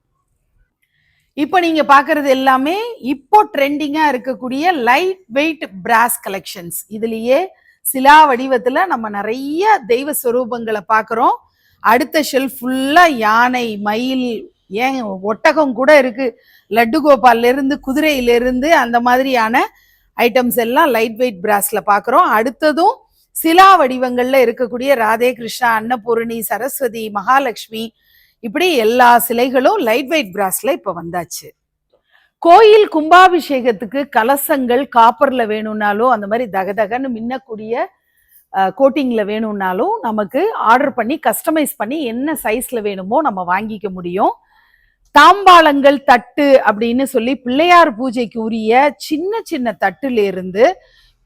Speaker 1: இப்போ நீங்க பார்க்கறது எல்லாமே இப்போ ட்ரெண்டிங்கா இருக்கக்கூடிய லைட் வெயிட் பிராஸ் கலெக்ஷன்ஸ். இதுலயே சிலா வடிவத்துல நம்ம நிறைய தெய்வ ஸ்வரூபங்களை பார்க்குறோம். அடுத்த ஷெல்ஃப் ஃபுல்லா யானை, மயில், ஏன் ஒட்டகம் கூட இருக்கு. லட்டு கோபால்ல இருந்து, குதிரையில இருந்து அந்த மாதிரியான ஐட்டம்ஸ் எல்லாம் லைட் வெயிட் பிராஸ்ல பார்க்குறோம். அடுத்ததும் சிலா வடிவங்கள்ல இருக்கக்கூடிய ராதே கிருஷ்ணா, அன்னபூரணி, சரஸ்வதி, மகாலட்சுமி, இப்படி எல்லா சிலைகளும் லைட் வெயிட் பிராஸ்ல இப்ப வந்தாச்சு. கோயில் கும்பாபிஷேகத்துக்கு கலசங்கள் காப்பர்ல வேணும்னாலும், அந்த மாதிரி தகதகன்னு மின்னக்கூடிய கோட்டிங்ல வேணும்னாலும் நமக்கு ஆர்டர் பண்ணி கஸ்டமைஸ் பண்ணி என்ன சைஸ்ல வேணுமோ நம்ம வாங்கிக்க முடியும். தாம்பாளங்கள், தட்டு அப்படின்னு சொல்லி பிள்ளையார் பூஜைக்கு உரிய சின்ன சின்ன தட்டுல இருந்து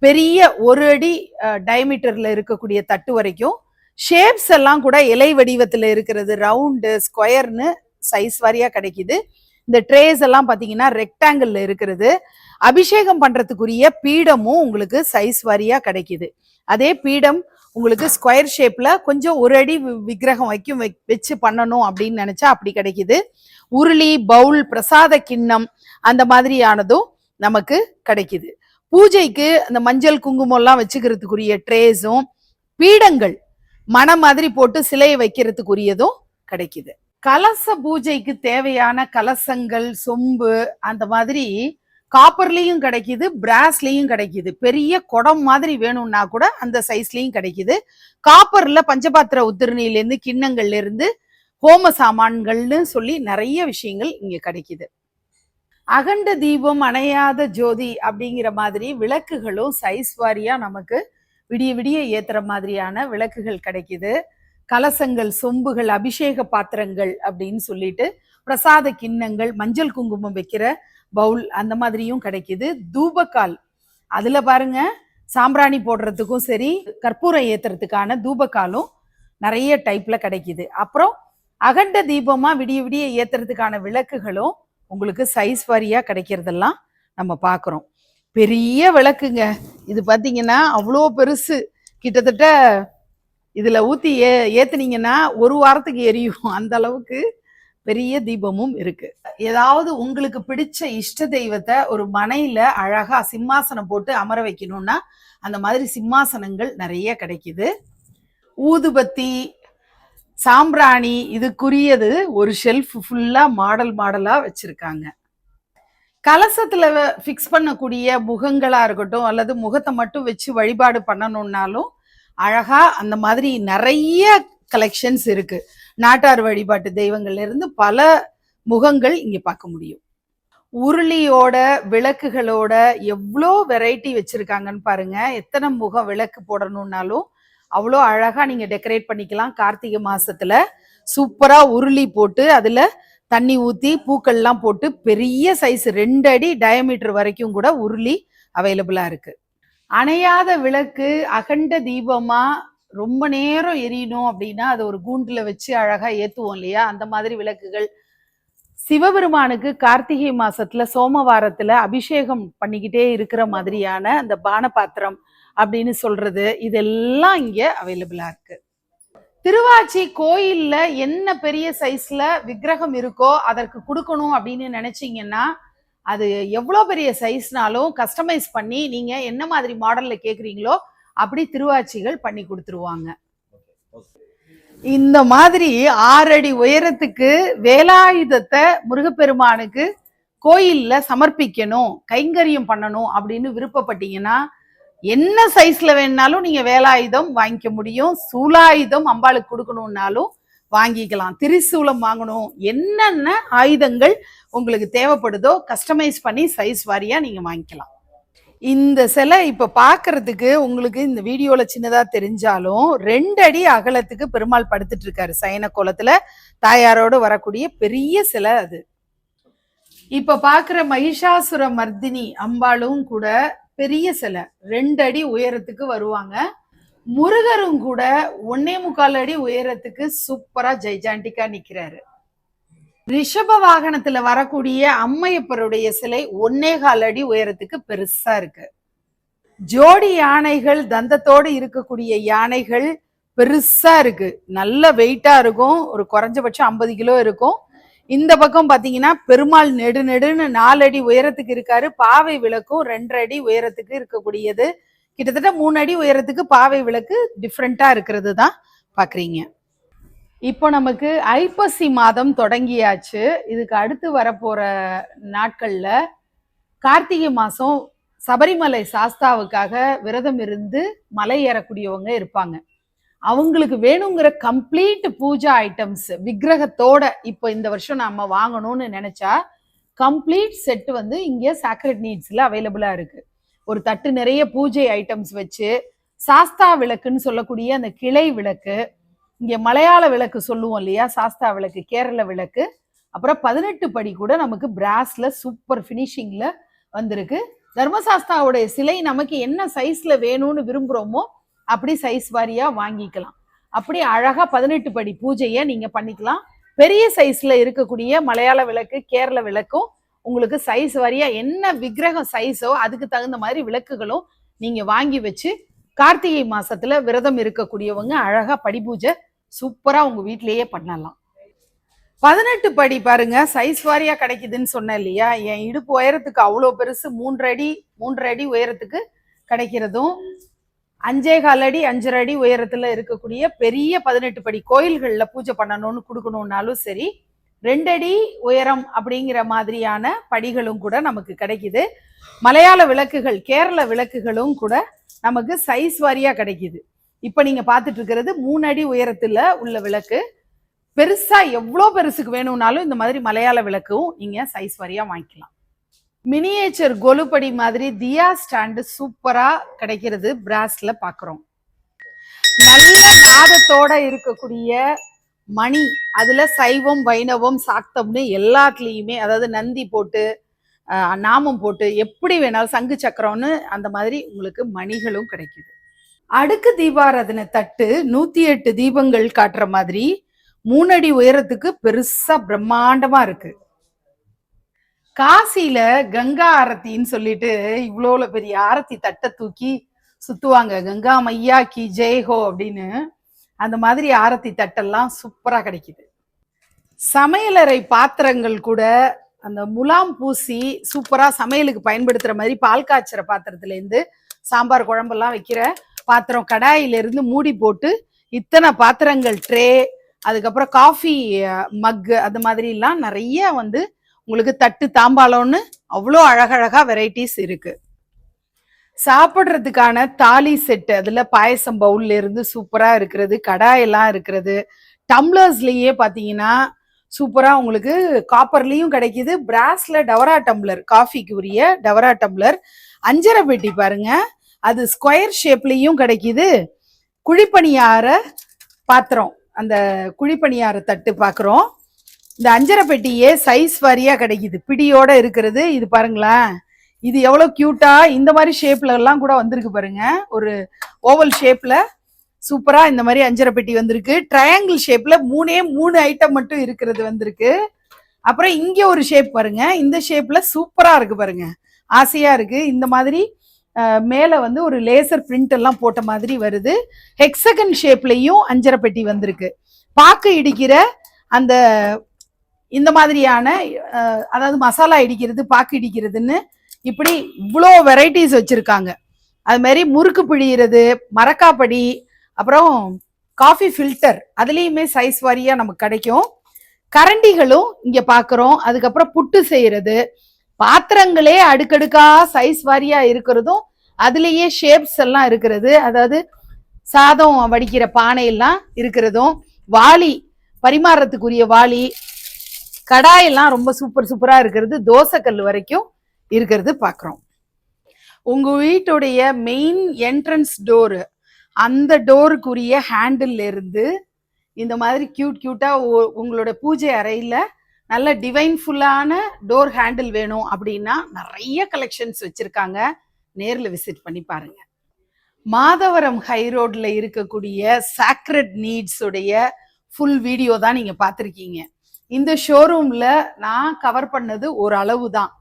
Speaker 1: பெரிய 1 அடி டயமீட்டர்ல இருக்கக்கூடிய தட்டு வரைக்கும், ஷேப்ஸ் எல்லாம் கூட இலை வடிவத்துல இருக்கிறது, ரவுண்டு, ஸ்கொயர்னு சைஸ் வாரியா கிடைக்குது. இந்த ட்ரேஸ் எல்லாம் பாத்தீங்கன்னா ரெக்டாங்கிள் இருக்கிறது. அபிஷேகம் பண்றதுக்குரிய பீடமும் உங்களுக்கு சைஸ் வாரியா கிடைக்குது. அதே பீடம் உங்களுக்கு ஸ்கொயர் ஷேப்ல கொஞ்சம் 1 அடி விக்கிரகம் வச்சு பண்ணணும் அப்படின்னு நினைச்சா அப்படி கிடைக்குது. உருளி, பவுல், பிரசாத கிண்ணம் அந்த மாதிரியானதும் நமக்கு கிடைக்குது. பூஜைக்கு அந்த மஞ்சள் குங்குமம் எல்லாம் வச்சுக்கிறதுக்குரிய ட்ரேஸும், பீடங்கள் மனம் மாதிரி போட்டு சிலையை வைக்கிறதுக்குரியதும் கிடைக்குது. கலச பூஜைக்கு தேவையான கலசங்கள், சொம்பு அந்த மாதிரி காப்பர்லயும் கிடைக்குது, பிராஸ்லயும் கிடைக்குது. பெரிய குடம் மாதிரி வேணும்னா கூட அந்த சைஸ்லயும் கிடைக்குது. காப்பர்ல பஞ்சபாத்திர உத்திரணில இருந்து, கிண்ணங்கள்ல இருந்து, ஹோம சாமான்கள்னு சொல்லி நிறைய விஷயங்கள் இங்க கிடைக்குது. அகண்ட தீபம், அணையாத ஜோதி அப்படிங்கிற மாதிரி விளக்குகளும் சைஸ் வாரியா நமக்கு விடிய விடிய ஏத்துற மாதிரியான விளக்குகள் கிடைக்குது. கலசங்கள், சொம்புகள், அபிஷேக பாத்திரங்கள் அப்படின்னு சொல்லிட்டு, பிரசாத கிண்ணங்கள், மஞ்சள் குங்குமம் வைக்கிற பவுல் அந்த மாதிரியும் கிடைக்குது. தூபக்கால், அதுல பாருங்க சாம்பிராணி போடுறதுக்கும் சரி, கற்பூரம் ஏத்துறதுக்கான தூபக்காலும் நிறைய டைப்ல கிடைக்குது. அப்புறம் அகண்ட தீபமா விடிய விடிய ஏத்துறதுக்கான விளக்குகளும் உங்களுக்கு சைஸ் வாரியா கிடைக்கிறதெல்லாம் நம்ம பார்க்குறோம். பெரிய விளக்குங்க இது, பார்த்தீங்கன்னா அவ்வளோ பெருசு. கிட்டத்தட்ட இதுல ஊத்தி ஏத்துனீங்கன்னா 1 வாரத்துக்கு எரியும், அந்த அளவுக்கு பெரிய தீபமும் இருக்கு. ஏதாவது உங்களுக்கு பிடிச்ச இஷ்ட தெய்வத்தை ஒரு மனையில அழகா சிம்மாசனம் போட்டு அமர வைக்கணும்னா அந்த மாதிரி சிம்மாசனங்கள் நிறைய கிடைக்குது. ஊதுபத்தி, சாம்பிராணி இதுக்குரியது ஒரு ஷெல்ஃப் ஃபுல்லா மாடல் மாடலா வச்சிருக்காங்க. கலசத்துல ஃபிக்ஸ் பண்ணக்கூடிய முகங்களா இருக்கட்டும், அல்லது முகத்தை மட்டும் வச்சு வழிபாடு பண்ணணும்னாலும் அழகா அந்த மாதிரி நிறைய கலெக்ஷன்ஸ் இருக்கு. நாட்டார் வழிபாட்டு தெய்வங்கள்ல இருந்து பல முகங்கள் இங்க பார்க்க முடியும். உருளியோட, விளக்குகளோட எவ்வளோ வெரைட்டி வச்சிருக்காங்கன்னு பாருங்க. எத்தனை முக விளக்கு போடணும்னாலும் அவ்வளோ அழகா நீங்க டெக்கரேட் பண்ணிக்கலாம். கார்த்திகை மாசத்துல சூப்பரா உருளி போட்டு அதுல தண்ணி ஊத்தி பூக்கள்லாம் போட்டு பெரிய சைஸ் 2 அடி டயமீட்டர் வரைக்கும் கூட உருளி அவைலபிளா இருக்கு. அணையாத விளக்கு அகண்ட தீபமா ரொம்ப நேரம் எரியணும் அப்படின்னா அது ஒரு கூண்டுல வச்சு அழகா ஏத்துவோம் இல்லையா, அந்த மாதிரி விளக்குகள். சிவபெருமானுக்கு கார்த்திகை மாசத்துல சோமவாரத்துல அபிஷேகம் பண்ணிக்கிட்டே இருக்கிற மாதிரியான அந்த பானபாத்திரம் அப்படின்னு சொல்றது, இதெல்லாம் இங்க அவைலபிளா இருக்கு. திருவாச்சி கோயில்ல என்ன பெரிய சைஸ்ல விக்கிரகம் இருக்கோ அதற்கு கொடுக்கணும் அப்படின்னு நினைச்சீங்கன்னா, அது எவ்வளோ பெரிய சைஸ்னாலும் கஸ்டமைஸ் பண்ணி நீங்க என்ன மாதிரி மாடல்ல கேக்குறீங்களோ அப்படி திருவாச்சிகள் பண்ணி கொடுத்துருவாங்க. இந்த மாதிரி 6 அடி உயரத்துக்கு வேலாயுதத்தை முருகப்பெருமானுக்கு கோயில்ல சமர்ப்பிக்கணும், கைங்கரியம் பண்ணணும் அப்படின்னு விருப்பப்பட்டீங்கன்னா என்ன சைஸ்ல வேணும்னாலும் நீங்க வேலாயுதம் வாங்கிக்க முடியும். சூலாயுதம் அம்பாளுக்கு கொடுக்கணும்னாலும் வாங்கிக்கலாம். திரிசூலம் வாங்கணும், என்னென்ன ஆயுதங்கள் உங்களுக்கு தேவைப்படுதோ கஸ்டமைஸ் பண்ணி சைஸ் வாரியா நீங்க வாங்கிக்கலாம். இந்த சிலை இப்ப பாக்குறதுக்கு உங்களுக்கு இந்த வீடியோல சின்னதா தெரிஞ்சாலும் 2 அடி அகலத்துக்கு பெருமாள் படுத்துட்டு இருக்காரு சயன கோலத்துல. தாயாரோடு வரக்கூடிய பெரிய சிலை அது. இப்ப பாக்குற மகிஷாசுர மர்தினி அம்பாளும் கூட பெரிய சிலை, 2 அடி உயரத்துக்கு வருவாங்க. முருகரும் கூட 1.25 அடி உயரத்துக்கு சூப்பரா ஜெய்ஜாண்டிக்கா நிக்கிறாரு. ரிஷப வாகனத்துல வரக்கூடிய அம்மையப்பருடைய சிலை 1.25 அடி உயரத்துக்கு பெருசா இருக்கு. ஜோடி யானைகள், தந்தத்தோடு இருக்கக்கூடிய யானைகள் பெருசா இருக்கு, நல்ல வெயிட்டா இருக்கும், ஒரு குறைஞ்சபட்சம் 50 கிலோ இருக்கும். இந்த பக்கம் பாத்தீங்கன்னா பெருமாள் நெடுன்னு 4 அடி உயரத்துக்கு இருக்காரு. பாவை விளக்கும் 2 அடி உயரத்துக்கு இருக்கக்கூடியது, கிட்டத்தட்ட 3 அடி உயரத்துக்கு பாவை விளக்கு டிஃப்ரெண்டா இருக்கிறது தான் பாக்குறீங்க. இப்போ நமக்கு ஐப்பசி மாதம் தொடங்கியாச்சு. இதுக்கு அடுத்து வரப்போற நாட்கள்ல கார்த்திகை மாசம் சபரிமலை சாஸ்தாவுக்காக விரதம் இருந்து மலை ஏறக்கூடியவங்க இருப்பாங்க. அவங்களுக்கு வேணுங்கிற கம்ப்ளீட் பூஜா ஐட்டம்ஸ் விக்கிரகத்தோட இப்போ இந்த வருஷம் நாம வாங்கணும்னு நினைச்சா கம்ப்ளீட் செட் வந்து இங்க சாக்ரெட் நீட்ஸ்ல அவைலபிளா இருக்கு. ஒரு தட்டு நிறைய பூஜை ஐட்டம்ஸ் வச்சு, சாஸ்தா விளக்குன்னு சொல்லக்கூடிய அந்த கிளை விளக்கு, இங்க மலையாள விளக்கு சொல்லுவோம் இல்லையா, சாஸ்தா விளக்கு, கேரள விளக்கு, அப்புறம் 18 படி கூட நமக்கு பிராஸ்ல சூப்பர் பினிஷிங்ல வந்திருக்கு. தர்மசாஸ்தாவுடைய சிலை நமக்கு என்ன சைஸ்ல வேணும்னு விரும்புறோமோ அப்படி சைஸ் வாரியா வாங்கிக்கலாம். அப்படி அழகா 18 படி பூஜையை நீங்க பண்ணிக்கலாம். பெரிய சைஸ்ல இருக்கக்கூடிய மலையாள விளக்கு, கேரள விளக்கும் உங்களுக்கு சைஸ் வாரியா என்ன விக்கிரகம் சைஸோ அதுக்கு தகுந்த மாதிரி விளக்குகளும் நீங்க வாங்கி வச்சு கார்த்திகை மாசத்துல விரதம் இருக்கக்கூடியவங்க அழகா படி பூஜை சூப்பரா உங்க வீட்லயே பண்ணலாம். 18 படி பாருங்க சைஸ் வாரியா கிடைக்குதுன்னு சொன்னேன் இல்லையா, என் இடுப்பு உயரத்துக்கு அவ்வளோ பெருசு 3 அடி உயரத்துக்கு கிடைக்கிறதும், 5.25 அடி 5.5 அடி உயரத்துல இருக்கக்கூடிய பெரிய 18 படி கோயில்கள்ல பூஜை பண்ணணும்னு கொடுக்கணும்னாலும் சரி, 2 அடி உயரம் அப்படிங்கிற மாதிரியான படிகளும் கூட நமக்கு கிடைக்குது. மலையாள விளக்குகள், கேரள விளக்குகளும் கூட நமக்கு சைஸ் வாரியா கிடைக்குது. இப்ப நீங்க பார்த்துட்டு இருக்கிறது 3 அடி உயரத்துல உள்ள விளக்கு. பெருசா எவ்வளோ பெருசுக்கு வேணும்னாலும் இந்த மாதிரி மலையாள விளக்கும் நீங்க சைஸ் வாரியா வாங்கிக்கலாம். மினியேச்சர் கொலுப்படி மாதிரி தியா ஸ்டாண்டு சூப்பரா கிடைக்கிறது பிராஸ்ல பாக்குறோம். நல்ல நாதத்தோட இருக்கக்கூடிய மணி, அதுல சைவம் வைணவம் சாக்தம்னு எல்லாத்துலயுமே, அதாவது நந்தி போட்டு நாமம் போட்டு எப்படி வேணாலும் சங்கு சக்கரம்னு அந்த மாதிரி உங்களுக்கு மணிகளும் கிடைக்குது. அடுக்கு தீபாராதனை தட்டு 108 தீபங்கள் காட்டுற மாதிரி 3 அடி உயரத்துக்கு பெருசா பிரம்மாண்டமா இருக்கு. காசியில கங்கா ஆரத்தின்னு சொல்லிட்டு இவ்வளோ பெரிய ஆரத்தி தட்டை தூக்கி சுத்துவாங்க, கங்கா மையா கி ஜெய்ஹோ அப்படின்னு. அந்த மாதிரி ஆரத்தி தட்டெல்லாம் சூப்பரா கிடைக்குது. சமையலறை பாத்திரங்கள் கூட அந்த முலாம் பூசி சூப்பரா சமையலுக்கு பயன்படுத்துற மாதிரி பால் காய்ச்சற பாத்திரத்துல இருந்து சாம்பார் குழம்பெல்லாம் வைக்கிற பாத்திரம், கடாயில இருந்து மூடி போட்டு இத்தனை பாத்திரங்கள், ட்ரே, அதுக்கப்புறம் காஃபி மக், அது மாதிரி எல்லாம் நிறைய வந்து உங்களுக்கு தட்டு தாம்பாளம்னு அவ்வளோ அழகழகா வெரைட்டிஸ் இருக்கு. சாப்பிட்றதுக்கான தாலி செட்டு, அதுல பாயசம் பவுல்ல இருந்து சூப்பரா இருக்கிறது, கடாயெல்லாம் இருக்கிறது. டம்ளர்ஸ்லயே பாத்தீங்கன்னா சூப்பரா உங்களுக்கு காப்பர்லயும் கிடைக்குது, பிராஸ்ல டவரா டம்ளர், காஃபிக்கு உரிய டவரா டம்ளர். அஞ்சரை பெட்டி பாருங்க, அது ஸ்கொயர் ஷேப்லயும் கிடைக்குது. குழிப்பணியார பாத்திரம், அந்த குழிப்பணியார தட்டு பாக்குறோம். இந்த அஞ்சரை பெட்டியே சைஸ் வாரியா கிடைக்குது, பிடியோட இருக்கிறது. இது பாருங்களேன், இது எவ்வளவு கியூட்டா இந்த மாதிரி ஷேப்ல எல்லாம் கூட வந்திருக்கு பாருங்க. ஒரு ஓவல் ஷேப்ல சூப்பரா இந்த மாதிரி அஞ்சரை பெட்டி வந்திருக்கு. ட்ரையாங்கிள் ஷேப்ல 3 ஐட்டம் மட்டும் இருக்கிறது வந்திருக்கு. அப்புறம் இங்க ஒரு ஷேப் பாருங்க, இந்த ஷேப்ல சூப்பரா இருக்கு பாருங்க, ஆசையா இருக்கு. இந்த மாதிரி மேல வந்து ஒரு லேசர் பிரிண்ட் எல்லாம் போட்ட மாதிரி வருது. ஹெக்ஸகன் ஷேப்லயும் அஞ்சரை பெட்டி வந்திருக்கு. பாக்கு இடிக்கிற அந்த இந்த மாதிரியான, அதாவது மசாலா இடிக்கிறது, பாக்கு இடிக்கிறதுன்னு இப்படி இவ்வளோ வெரைட்டிஸ் வச்சிருக்காங்க. அது மாதிரி முறுக்கு பிழிகிறது, மரக்காப்படி, அப்புறம் காஃபி ஃபில்டர், அதுலேயுமே சைஸ் வாரியா நமக்கு கிடைக்கும். கரண்டிகளும் இங்க பாக்குறோம். அதுக்கப்புறம் புட்டு செய்யறது, பாத்திரங்களே அடுக்கடுக்கா சைஸ் வாரியா இருக்கிறதும், அதுலேயே ஷேப்ஸ் எல்லாம் இருக்கிறது, அதாவது சாதம் வடிக்கிற பானை எல்லாம் இருக்கிறதும், வாளி பரிமாறத்துக்குரிய வாளி, கடாயெல்லாம் ரொம்ப சூப்பரா இருக்கிறது, தோசைக்கல் வரைக்கும் இருக்கிறது பாக்குறோம். உங்க வீட்டுடைய மெயின் என்ட்ரன்ஸ் டோரு, அந்த டோருக்குரிய ஹேண்டில் இருந்து இந்த மாதிரி கியூட்டா உங்களோட பூஜை அறையில நல்ல டிவைன்ஃபுல்லான டோர் ஹேண்டில் வேணும் அப்படின்னா நிறைய கலெக்ஷன்ஸ் வச்சிருக்காங்க, நேர்ல விசிட் பண்ணி பாருங்க. மாதவரம் ஹை ரோட்ல இருக்கக்கூடிய சாக்ரெட் நீட்ஸ் உடைய ஃபுல் வீடியோ தான் நீங்க பார்த்துருக்கீங்க. இந்த ஷோரூம்ல நான் கவர் பண்ணது ஒரு அளவு தான்.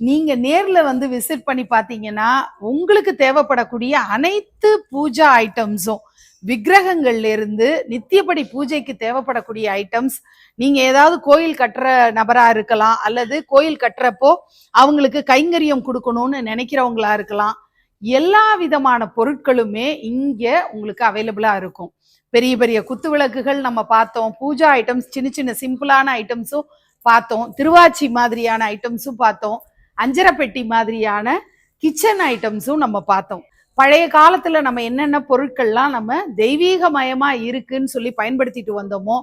Speaker 1: நீங்க நேர்ல வந்து விசிட் பண்ணி பார்த்தீங்கன்னா உங்களுக்கு தேவைப்படக்கூடிய அனைத்து பூஜா ஐட்டம்ஸும், விக்கிரகங்கள்ல இருந்து நித்தியப்படி பூஜைக்கு தேவைப்படக்கூடிய ஐட்டம்ஸ், நீங்க ஏதாவது கோயில் கட்டுற நபரா இருக்கலாம், அல்லது கோயில் கட்டுறப்போ அவங்களுக்கு கைங்கரியம் கொடுக்கணும்னு நினைக்கிறவங்களா இருக்கலாம். எல்லா விதமான பொருட்களுமே இங்க உங்களுக்கு அவைலபிளா இருக்கும். பெரிய பெரிய குத்து விளக்குகள் நம்ம பார்த்தோம், பூஜா ஐட்டம்ஸ் சின்ன சின்ன சிம்பிளான ஐட்டம்ஸும் பார்த்தோம், திருவாச்சி மாதிரியான ஐட்டம்ஸும் பார்த்தோம், அஞ்சரை பெட்டி மாதிரியான கிச்சன் ஐட்டம்ஸும் நம்ம பார்த்தோம். பழைய காலத்துல நம்ம என்னென்ன பொருட்கள்லாம் நம்ம தெய்வீகமயமா இருக்குன்னு சொல்லி பயன்படுத்திட்டு வந்தோமோ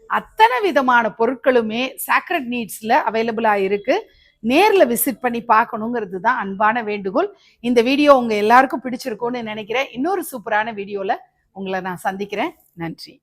Speaker 1: அத்தனை விதமான பொருட்களுமே சாக்ரட் நீட்ஸ்ல அவைலபிளா இருக்கு. நேர்ல விசிட் பண்ணி பார்க்கணுங்கிறது தான் அன்பான வேண்டுகோள். இந்த வீடியோ உங்க எல்லாருக்கும் பிடிச்சிருக்கும்னு நினைக்கிறேன். இன்னொரு சூப்பரான வீடியோல உங்களை நான் சந்திக்கிறேன். நன்றி.